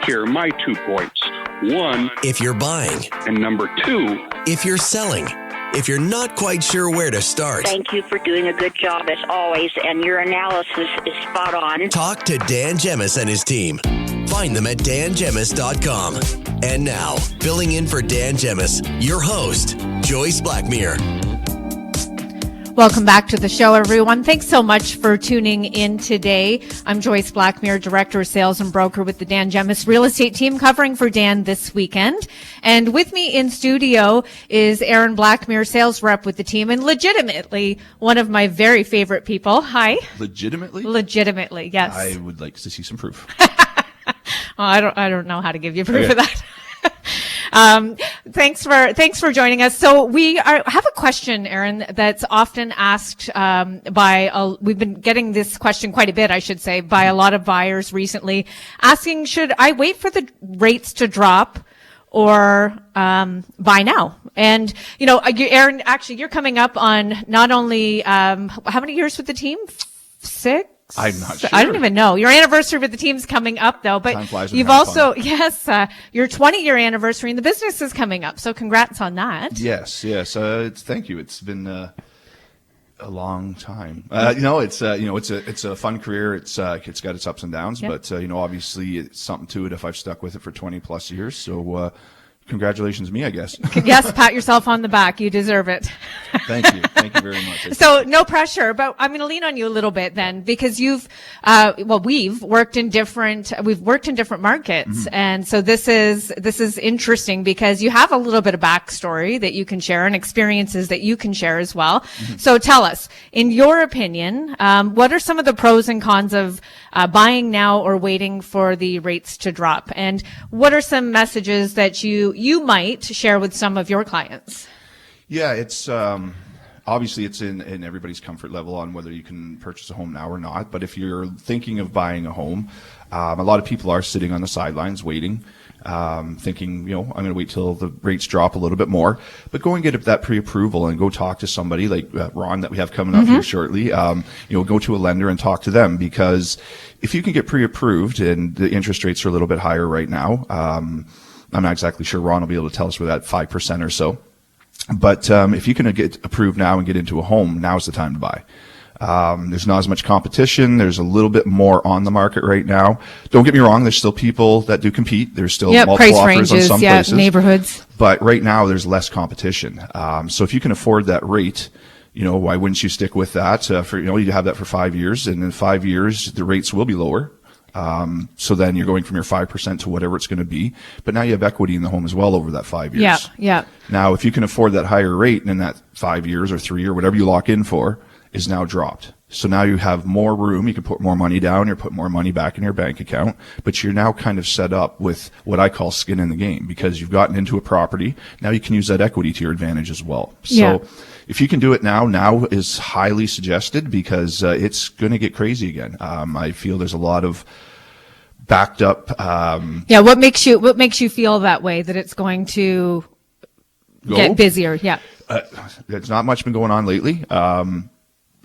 here are my 2 points. 1, if you're buying. And number 2, if you're selling. If you're not quite sure where to start. Thank you for doing a good job as always, and your analysis is spot on. Talk to Dan Gemus and his team. Find them at dangemus.com. And now, filling in for Dan Gemus, your host, Joyce Blackmere. Welcome back to the show, everyone. Thanks so much for tuning in today. I'm Joyce Blackmere, Director of Sales and Broker with the Dan Gemus Real Estate Team, covering for Dan this weekend. And with me in studio is Aaron Blackmere, Sales Rep with the team, and legitimately one of my very favorite people. Hi. Legitimately? Legitimately, yes. I would like to see some proof. Well, I don't know how to give you proof of that. Thanks for joining us. So we have a question, Aaron, that's often asked we've been getting this question quite a bit, I should say, by a lot of buyers recently, asking, should I wait for the rates to drop or buy now? And, Aaron, actually, you're coming up on not only how many years with the team? 6? I'm not sure. I don't even know. Your anniversary with the team's coming up, though. But Time flies when you've you're having also, fun. yes, your 20-year anniversary in the business is coming up. So congrats on that. Yes. Thank you. It's been a long time. It's a fun career. It's got its ups and downs, Yep. but obviously it's something to it if I've stuck with it for 20 plus years. So congratulations to me, I guess. Yes, pat yourself on the back. You deserve it. Thank you. Thank you very much. So no pressure, but I'm going to lean on you a little bit then, because we've worked in different markets. Mm-hmm. And so this is interesting because you have a little bit of backstory that you can share and experiences that you can share as well. Mm-hmm. So tell us, in your opinion, what are some of the pros and cons of buying now or waiting for the rates to drop? And what are some messages that you might share with some of your clients? Yeah, it's obviously it's in everybody's comfort level on whether you can purchase a home now or not. But if you're thinking of buying a home, a lot of people are sitting on the sidelines waiting, thinking, I'm going to wait till the rates drop a little bit more. But go and get that pre-approval and go talk to somebody like Ron that we have coming up here shortly. Go to a lender and talk to them, because if you can get pre-approved and the interest rates are a little bit higher right now, I'm not exactly sure Ron will be able to tell us where that 5% or so. But if you can get approved now and get into a home, now's the time to buy. There's not as much competition. There's a little bit more on the market right now. Don't get me wrong. There's still people that do compete. There's still multiple price offers ranges, on some places. Neighborhoods. But right now there's less competition. So if you can afford that rate, why wouldn't you stick with that? You have that for 5 years, and in 5 years the rates will be lower. So then you're going from your 5% to whatever it's going to be. But now you have equity in the home as well over that 5 years. Yeah. Now, if you can afford that higher rate, and then that 5 years or 3 or whatever you lock in for is now dropped. So now you have more room. You can put more money down or put more money back in your bank account. But you're now kind of set up with what I call skin in the game, because you've gotten into a property. Now you can use that equity to your advantage as well. So if you can do it now is highly suggested, because it's going to get crazy again. I feel there's a lot of backed up. What makes you feel that way, that it's going to get busier? Yeah. There's not much been going on lately.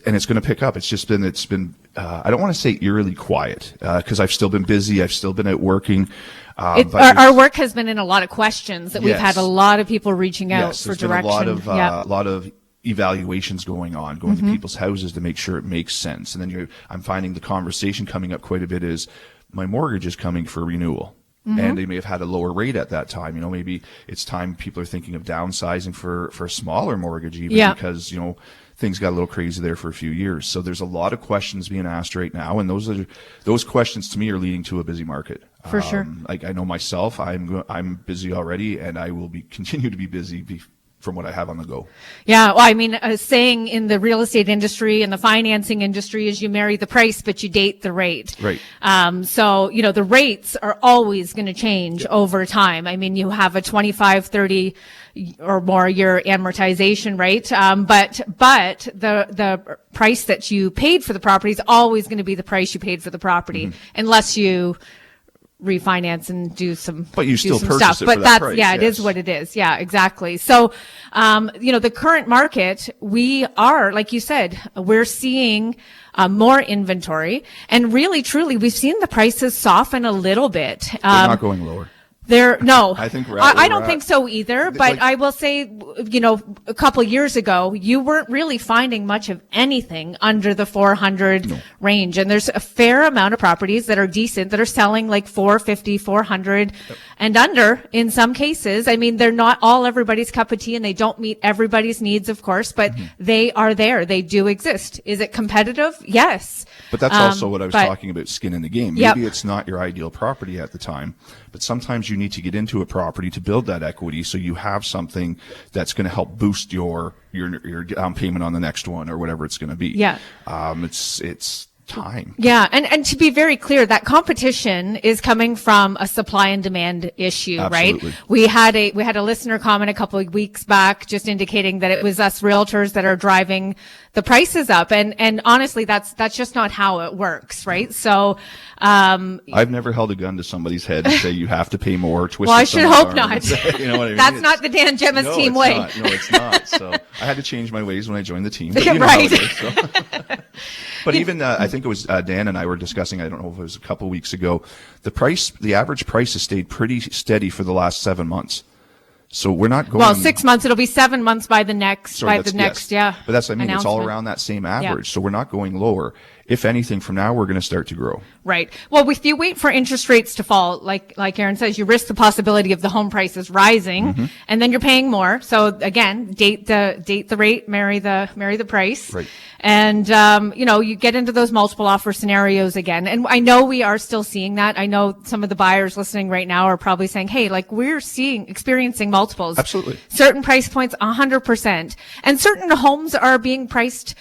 And it's going to pick up. It's been, I don't want to say eerily quiet, because I've still been busy. I've still been working. But our work has been in a lot of questions that we've had a lot of people reaching out for direction. There's been a lot of evaluations going to people's houses to make sure it makes sense. And then I'm finding the conversation coming up quite a bit is, my mortgage is coming for renewal. And they may have had a lower rate at that time. Maybe it's time people are thinking of downsizing for a smaller mortgage even, because, things got a little crazy there for a few years. So there's a lot of questions being asked right now. And those questions to me are leading to a busy market. For sure. Like I know myself, I'm busy already, and I will continue to be busy from what I have on the go. Yeah. Well, I mean, saying in the real estate industry and the financing industry is you marry the price, but you date the rate. Right. So, the rates are always going to change over time. I mean, you have a 25, 30 or more year amortization rate. But the price that you paid for the property is always going to be the price you paid for the property, unless you refinance and do some, But you still some purchase stuff. it But for that that's, price, yeah, it is yes. what it is. Yeah, exactly. So, the current market, we are, like you said, we're seeing more inventory, and really, truly, we've seen the prices soften a little bit. They're not going lower. No, I think I don't think so either. But like- I will say, a couple years ago, you weren't really finding much of anything under the 400 range. And there's a fair amount of properties that are decent that are selling like 450, 400 and under in some cases. I mean, they're not all everybody's cup of tea and they don't meet everybody's needs, of course, but they are there. They do exist. Is it competitive? Yes. But that's also what I was talking about, skin in the game. Yep. Maybe it's not your ideal property at the time, but sometimes you need to get into a property to build that equity so you have something that's going to help boost your down payment on the next one or whatever it's going to be. Yeah. It's time. Yeah, and to be very clear, that competition is coming from a supply and demand issue, Absolutely. right? We had a listener comment a couple of weeks back just indicating that it was us realtors that are driving the prices up, and honestly, that's just not how it works, right? So, I've never held a gun to somebody's head and say you have to pay more. Twist well, I should someone's hope arm not. and say, you know what I mean? That's not the Dan Gemus No, team it's way. not. No, it's not. So I had to change my ways when I joined the team. But you know Right. how it is, so. But even I think it was Dan and I were discussing. I don't know if it was a couple weeks ago. The average price has stayed pretty steady for the last 7 months. So we're not going. Well, 6 months. It'll be 7 months by the next. Yes. Yeah. But that's, I mean, it's all announcement. around that same average. So we're not going lower. If anything, from now we're going to start to grow. Right. Well, if you wait for interest rates to fall, like Aaron says, you risk the possibility of the home prices rising, and then you're paying more. So again, date the rate, marry the price. Right. And you get into those multiple offer scenarios again. And I know we are still seeing that. I know some of the buyers listening right now are probably saying, "Hey, like we're experiencing multiples." Absolutely. Certain price points, 100%, and certain homes are being priced,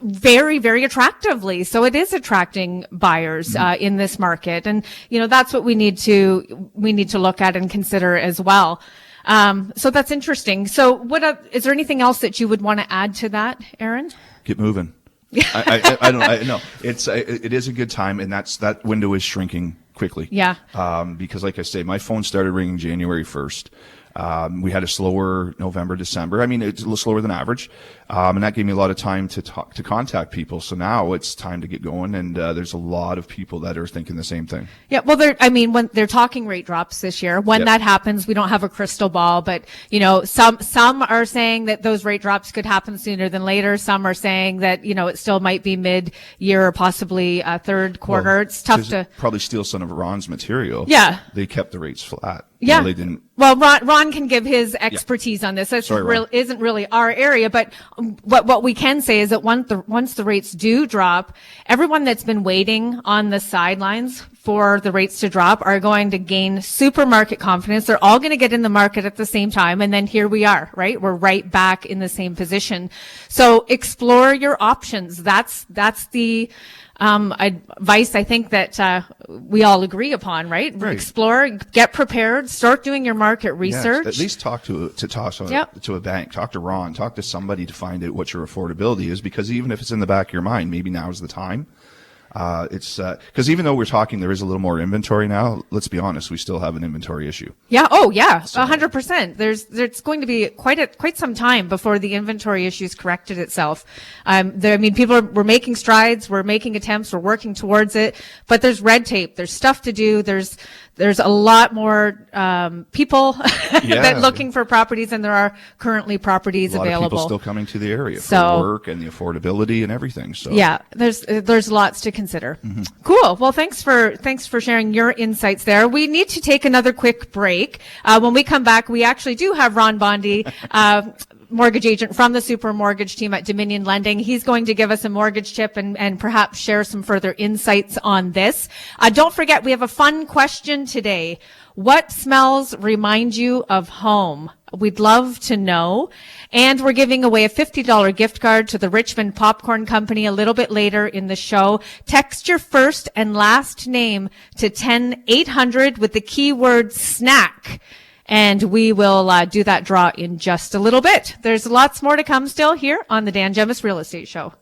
very, very attractively. So it is attracting buyers in this market, and that's what we need to look at and consider as well. So that's interesting. So is there anything else that you would want to add to that, Aaron? Get moving. I don't know. It is a good time, and that window is shrinking quickly. Yeah. Because like I say, my phone started ringing January 1st. We had a slower November, December. I mean, it's a little slower than average. And that gave me a lot of time to contact people. So now it's time to get going. And, there's a lot of people that are thinking the same thing. Yeah. Well, when they're talking rate drops this year, when that happens, we don't have a crystal ball, but some are saying that those rate drops could happen sooner than later. Some are saying that, it still might be mid-year or possibly third quarter. Well, it's tough to probably steal some of Ron's material. Yeah. They kept the rates flat. Yeah. They didn't. Well, Ron can give his expertise on this. This Sorry, isn't really our area, but what we can say is that once the rates do drop, everyone that's been waiting on the sidelines for the rates to drop are going to gain supermarket confidence. They're all going to get in the market at the same time. And then here we are, right? We're right back in the same position. So explore your options. That's the advice I think that we all agree upon, right? Explore, get prepared, start doing your market research. Yes, at least talk to a bank, talk to Ron, talk to somebody to find out what your affordability is, because even if it's in the back of your mind, maybe now is the time. It's because even though we're talking, there is a little more inventory now. Let's be honest, we still have an inventory issue. Yeah. Oh, yeah. 100%. There's going to be quite some time before the inventory issue's corrected itself. We're making strides, we're making attempts, we're working towards it, but there's red tape, there's stuff to do, there's a lot more people that looking for properties than there are currently properties available. A lot of people still coming to the area for work and the affordability and everything. So yeah, there's lots to consider. Cool. Well, thanks for sharing your insights there. We need to take another quick break. When we come back, we actually do have Ron Bondi, mortgage agent from the Super Mortgage team at Dominion Lending. He's going to give us a mortgage tip and perhaps share some further insights on this. Don't forget, we have a fun question today. What smells remind you of home? We'd love to know. And we're giving away a $50 gift card to the Richmond Popcorn Company a little bit later in the show. Text your first and last name to 10800 with the keyword snack. And we will do that draw in just a little bit. There's lots more to come still here on the Dan Gemus Real Estate Show.